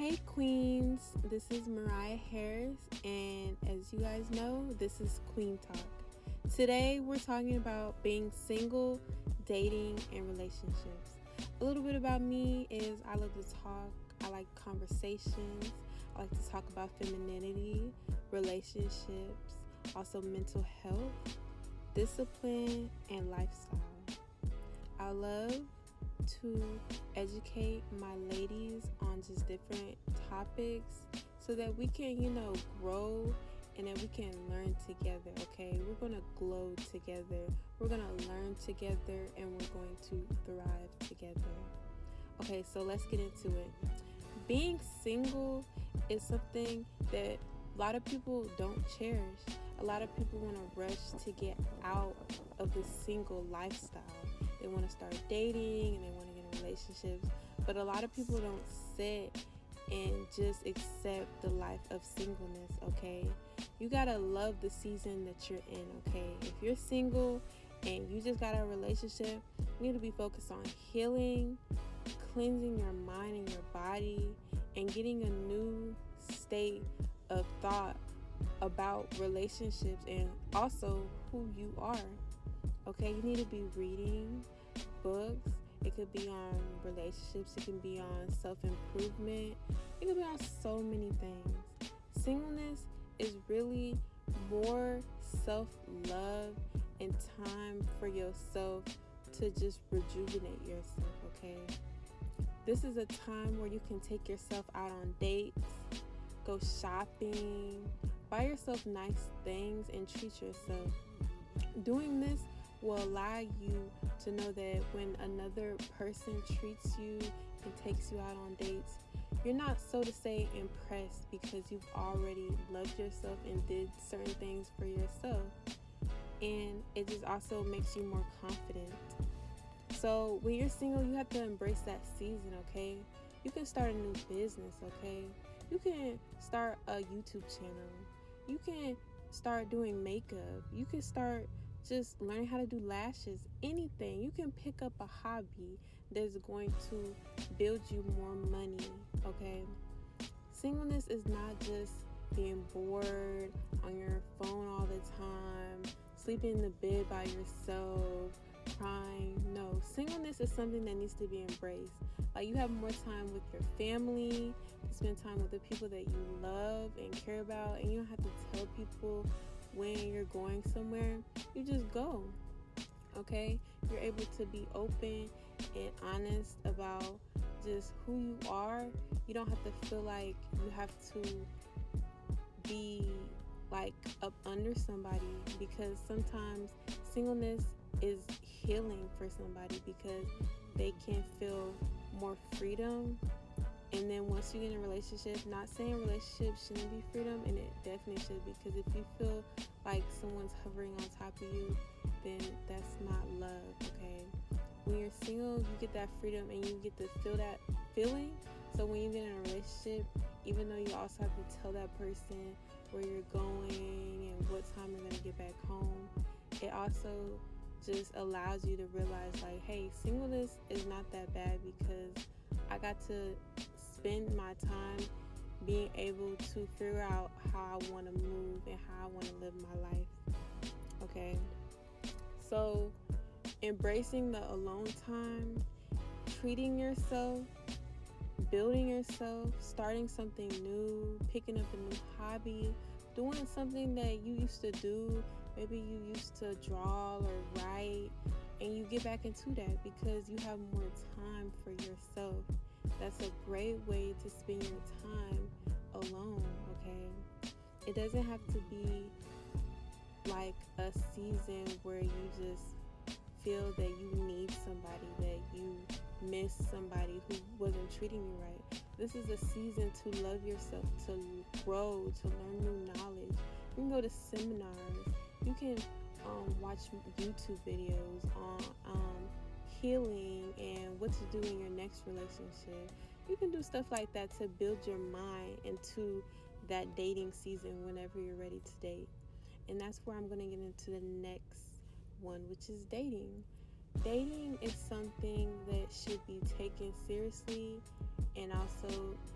Hey Queens, this is Mariah Harris, and as you guys know, this is Queen Talk. Today we're talking about being single, dating, and relationships. A little bit about me is I love to talk, I like conversations, I like to talk about femininity, relationships, also mental health, discipline, and lifestyle. I love to educate my ladies on just different topics so that we can, grow and that we can learn together, okay? We're going to glow together. We're going to learn together and we're going to thrive together. Okay, so let's get into it. Being single is something that a lot of people don't cherish. A lot of people want to rush to get out of the single lifestyle. They want to start dating and they want to get in relationships. But a lot of people don't sit and just accept the life of singleness, okay? You got to love the season that you're in, okay? If you're single and you just got a relationship, you need to be focused on healing, cleansing your mind and your body, and getting a new state of thought about relationships and also who you are. Okay, you need to be reading books. It could be on relationships. It can be on self-improvement. It could be on so many things. Singleness is really more self-love and time for yourself to just rejuvenate yourself, okay? This is a time where you can take yourself out on dates, go shopping, buy yourself nice things, and treat yourself. Doing this will allow you to know that when another person treats you and takes you out on dates, you're not, so to say, impressed because you've already loved yourself and did certain things for yourself. And it just also makes you more confident. So when you're single, you have to embrace that season, okay? You can start a new business, okay? You can start a YouTube channel. You can start doing makeup. You can start just learning how to do lashes, anything. You can pick up a hobby that's going to build you more money, okay? Singleness is not just being bored on your phone all the time, sleeping in the bed by yourself, crying. No, singleness is something that needs to be embraced. Like, you have more time with your family, to spend time with the people that you love and care about, and you don't have to tell people when you're going somewhere. You just go, okay? You're able to be open and honest about just who you are. You don't have to feel like you have to be like up under somebody, because sometimes singleness is healing for somebody because they can feel more freedom. And then once you get in a relationship, not saying relationships shouldn't be freedom, and it definitely should be, because if you feel like someone's hovering on top of you, then that's not love, okay? When you're single, you get that freedom and you get to feel that feeling. So when you get in a relationship, even though you also have to tell that person where you're going and what time you're going to get back home, it also just allows you to realize, like, hey, singleness is not that bad because I got to spend my time being able to figure out how I want to move and how I want to live my life, okay? So embracing the alone time, treating yourself, building yourself, starting something new, picking up a new hobby, doing something that you used to do. Maybe you used to draw or write, and you get back into that because you have more time for yourself. That's a great way to spend your time alone, okay? It doesn't have to be like a season where you just feel that you need somebody, that you miss somebody who wasn't treating you right. This is a season to love yourself, to grow, to learn new knowledge. You can go to seminars. You can watch YouTube videos on healing and what to do in your next relationship. You can do stuff like that to build your mind into that dating season whenever you're ready to date. And that's where I'm going to get into the next one, which is dating. Dating is something that should be taken seriously, and also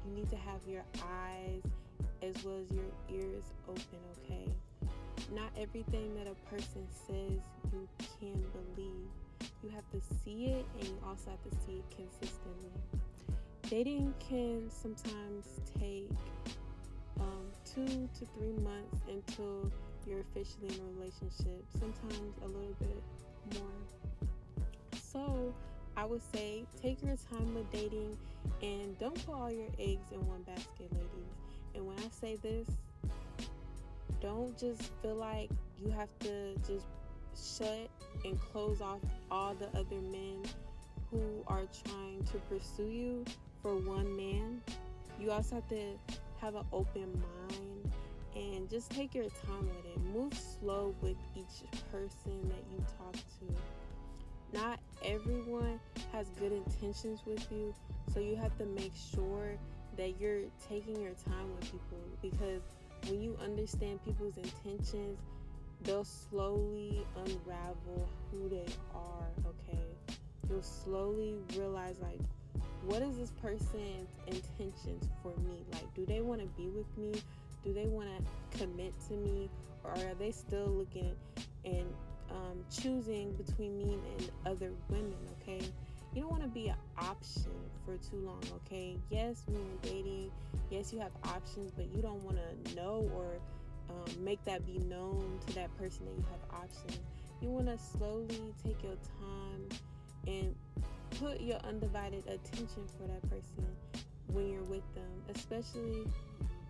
you need to have your eyes as well as your ears open, okay? Not everything that a person says you can believe. You have to see it, and you also have to see it consistently. Dating can sometimes take 2 to 3 months until you're officially in a relationship, sometimes a little bit more. So I would say take your time with dating and don't put all your eggs in one basket, ladies. And when I say this, don't just feel like you have to just shut and close off all the other men who are trying to pursue you for one man. You also have to have an open mind and just take your time with it. Move slow with each person that you talk to. Not everyone has good intentions with you, so you have to make sure that you're taking your time with people, because when you understand people's intentions, they'll slowly unravel who they are, okay? You'll slowly realize, like, what is this person's intentions for me? Like, do they want to be with me? Do they want to commit to me? Or are they still looking and choosing between me and other women, okay? You don't want to be an option for too long, okay? Yes, when you're dating, yes, you have options, but you don't want to know or make that be known to that person that you have options. You want to slowly take your time and put your undivided attention for that person when you're with them, especially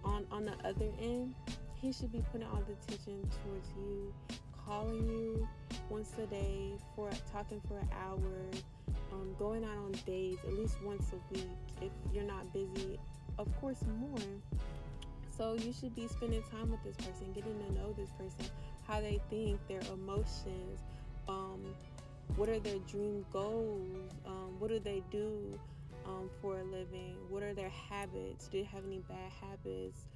on the other end. He should be putting all the attention towards you, calling you once a day, for talking for an hour, going out on dates at least once a week. If you're not busy, of course, more. So you should be spending time with this person, getting to know this person, how they think, their emotions, what are their dream goals, what do they do for a living, what are their habits, do they have any bad habits,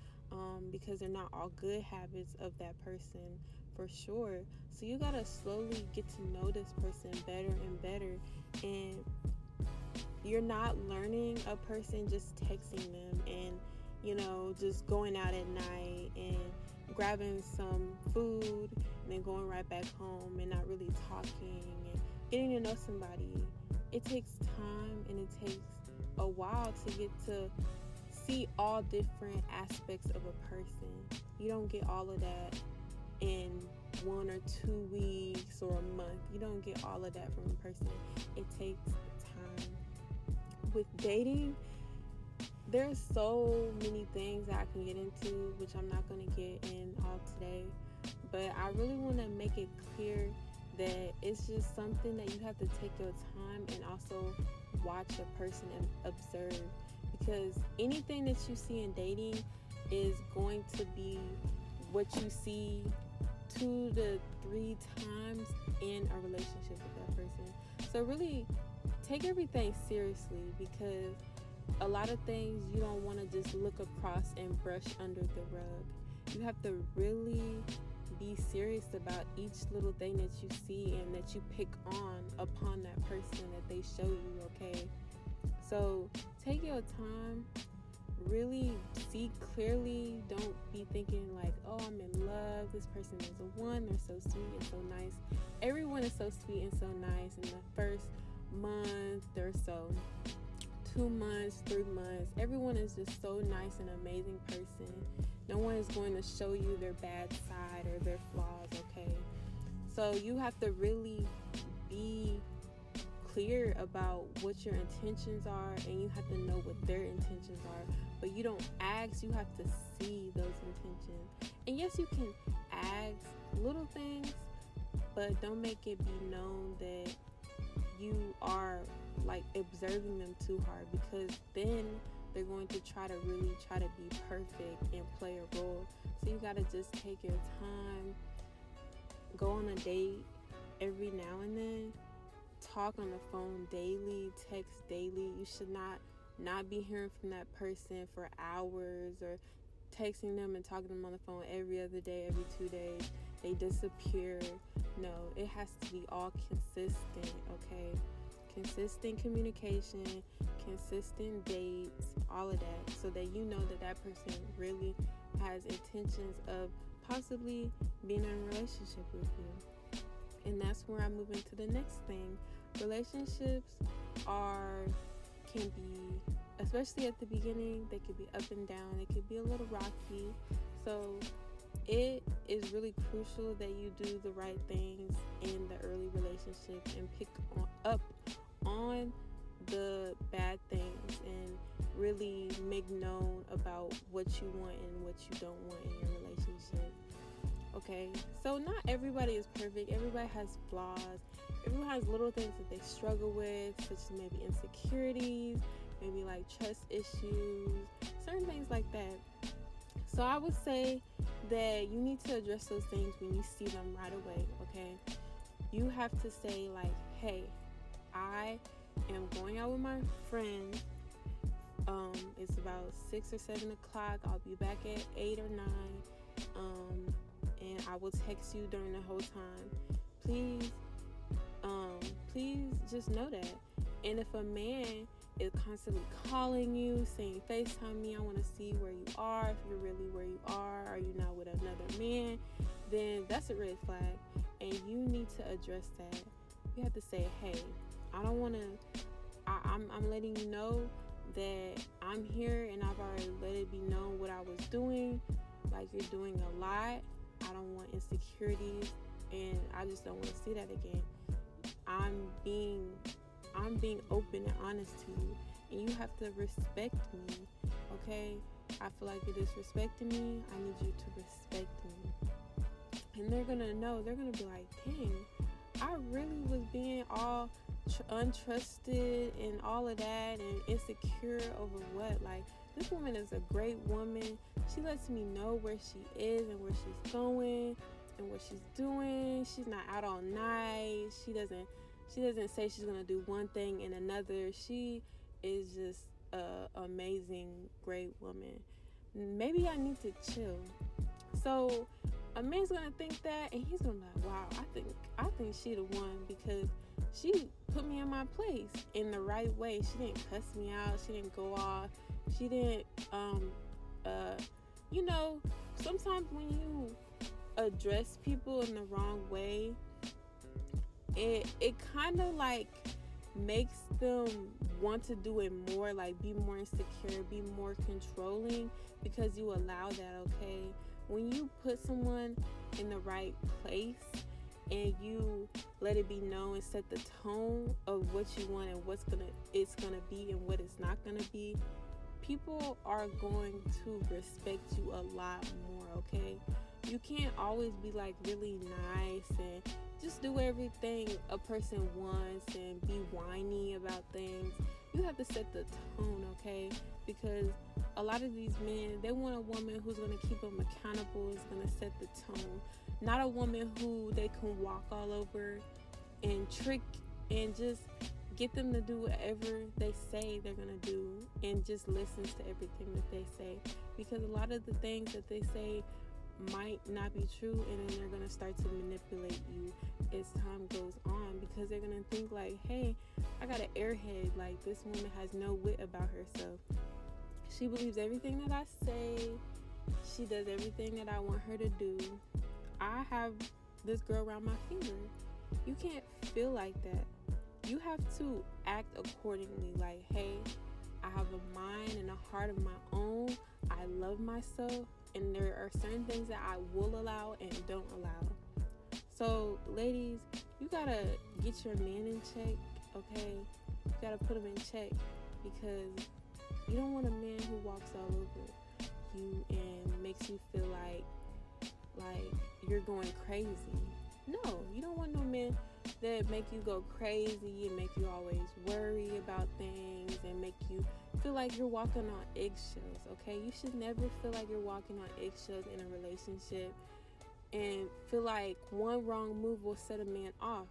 because they're not all good habits of that person, for sure. So you gotta slowly get to know this person better and better, and you're not learning a person just texting them and just going out at night and grabbing some food and then going right back home and not really talking and getting to know somebody. It takes time, and it takes a while to get to see all different aspects of a person. You don't get all of that in 1 or 2 weeks or a month. You don't get all of that from a person. It takes time. With dating, there's so many things that I can get into, which I'm not going to get in all today, but I really want to make it clear that it's just something that you have to take your time and also watch a person and observe, because anything that you see in dating is going to be what you see 2 to 3 times in a relationship with that person. So really take everything seriously, because a lot of things you don't want to just look across and brush under the rug. You have to really be serious about each little thing that you see and that you pick on upon that person that they show you, okay? So take your time, really see clearly. Don't be thinking like, oh, I'm in love, this person is the one, they're so sweet and so nice. Everyone is so sweet and so nice in the first month or so, 2 months, 3 months. Everyone is just so nice and amazing person. No one is going to show you their bad side or their flaws, okay? So you have to really be clear about what your intentions are, and you have to know what their intentions are. But you don't ask, you have to see those intentions. And yes, you can ask little things, but don't make it be known that you are like observing them too hard, because then they're going to try to be perfect and play a role. So you gotta just take your time, go on a date every now and then, talk on the phone daily, text daily. You should not be hearing from that person for hours, or texting them and talking to them on the phone every other day, every 2 days. They disappear. No, it has to be all consistent, okay? Consistent communication, consistent dates, all of that, so that you know that that person really has intentions of possibly being in a relationship with you. And that's where I move into the next thing. Relationships can be, especially at the beginning, they could be up and down. They could be a little rocky. So it is really crucial that you do the right things in the early relationship and pick up on the bad things and really make known about what you want and what you don't want in your relationship. Okay, so not everybody is perfect. Everybody has flaws. Everyone has little things that they struggle with, such as maybe insecurities, maybe like trust issues, certain things like that. So I would say that you need to address those things when you see them right away, okay? You have to say like, hey, I am going out with my friends. It's about 6 or 7 o'clock. I'll be back at 8 or 9. And I will text you during the whole time. Please just know that. And if a man is constantly calling you, saying, FaceTime me, I want to see where you are, if you're really where you are you not with another man, then that's a red flag. And you need to address that. You have to say, hey, I don't want to, I'm letting you know that I'm here, and I've already let it be known what I was doing. Like, you're doing a lot. I don't want insecurities, and I just don't want to see that again. I'm being open and honest to you, and you have to respect me, okay? I feel like you're disrespecting me. I need you to respect me. And they're gonna know. They're gonna be like, dang, I really was being all untrusted and all of that, and insecure over what? Like, this woman is a great woman. She lets me know where she is and where she's going and what she's doing. She's not out all night. She doesn't say she's gonna do one thing and another. She is just an amazing, great woman. Maybe I need to chill. So a man's gonna think that, and he's gonna be like, wow, I think she the one, because she put me in my place in the right way. She didn't cuss me out. She didn't go off. She didn't, sometimes when you address people in the wrong way, it kind of like makes them want to do it more, like be more insecure, be more controlling, because you allow that, okay? When you put someone in the right place and you let it be known and set the tone of what you want and it's gonna be and what it's not gonna be, people are going to respect you a lot more, okay? You can't always be like really nice and just do everything a person wants and be whiny about things. You have to set the tone, okay? Because a lot of these men, they want a woman who's going to keep them accountable, is going to set the tone. Not a woman who they can walk all over and trick and just get them to do whatever they say they're going to do and just listens to everything that they say. Because a lot of the things that they say might not be true, and then they're going to start to manipulate you as time goes on, because they're going to think like, hey, I got an airhead, like this woman has no wit about herself. She believes everything that I say. She does everything that I want her to do. I have this girl around my finger. You can't feel like that. You have to act accordingly. Like, hey, I have a mind and a heart of my own. I love myself, and there are certain things that I will allow and don't allow. So, ladies, you gotta get your man in check, okay? You gotta put him in check, because you don't want a man who walks all over you and makes you feel like you're going crazy. No, you don't want no man that make you go crazy and make you always worry about things and make you feel like you're walking on eggshells, okay? You should never feel like you're walking on eggshells in a relationship and feel like one wrong move will set a man off.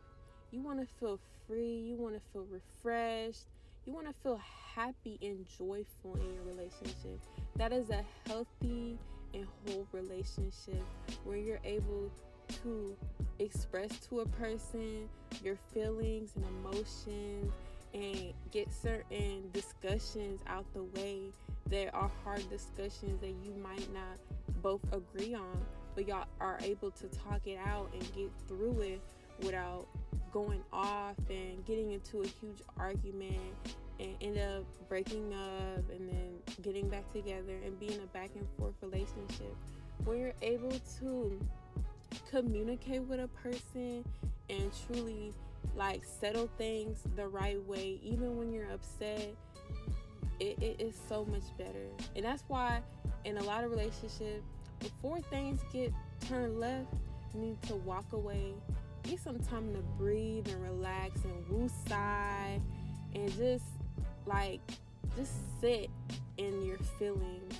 You want to feel free. You want to feel refreshed. You want to feel happy and joyful in your relationship. That is a healthy and whole relationship where you're able to express to a person your feelings and emotions and get certain discussions out the way. There are hard discussions that you might not both agree on, but y'all are able to talk it out and get through it without going off and getting into a huge argument and end up breaking up and then getting back together and being a back and forth relationship. When you're able to communicate with a person and truly like settle things the right way, even when you're upset, it is so much better. And that's why in a lot of relationships, before things get turned left, you need to walk away, get some time to breathe and relax and woosah and just sit in your feelings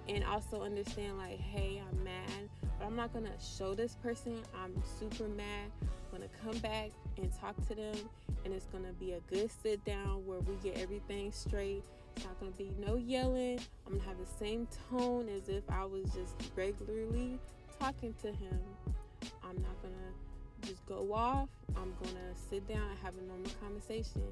and also understand like, hey, I'm mad, but I'm not gonna show this person I'm super mad. I'm gonna come back and talk to them, and it's gonna be a good sit down where we get everything straight. It's not gonna be no yelling. I'm gonna have the same tone as if I was just regularly talking to him. I'm not gonna just go off. I'm gonna sit down and have a normal conversation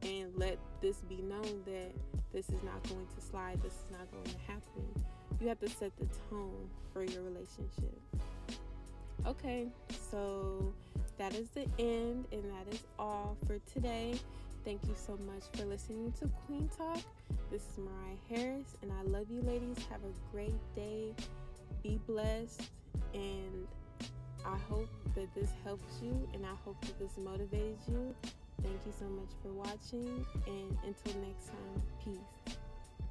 and let this be known that this is not going to slide. This is not going to happen. You have to set the tone for your relationship. Okay, so that is the end, and that is all for today. Thank you so much for listening to Queen Talk. This is Mariah Harris, and I love you, ladies. Have a great day. Be blessed, and I hope that this helps you, and I hope that this motivated you. Thank you so much for watching, and until next time, peace.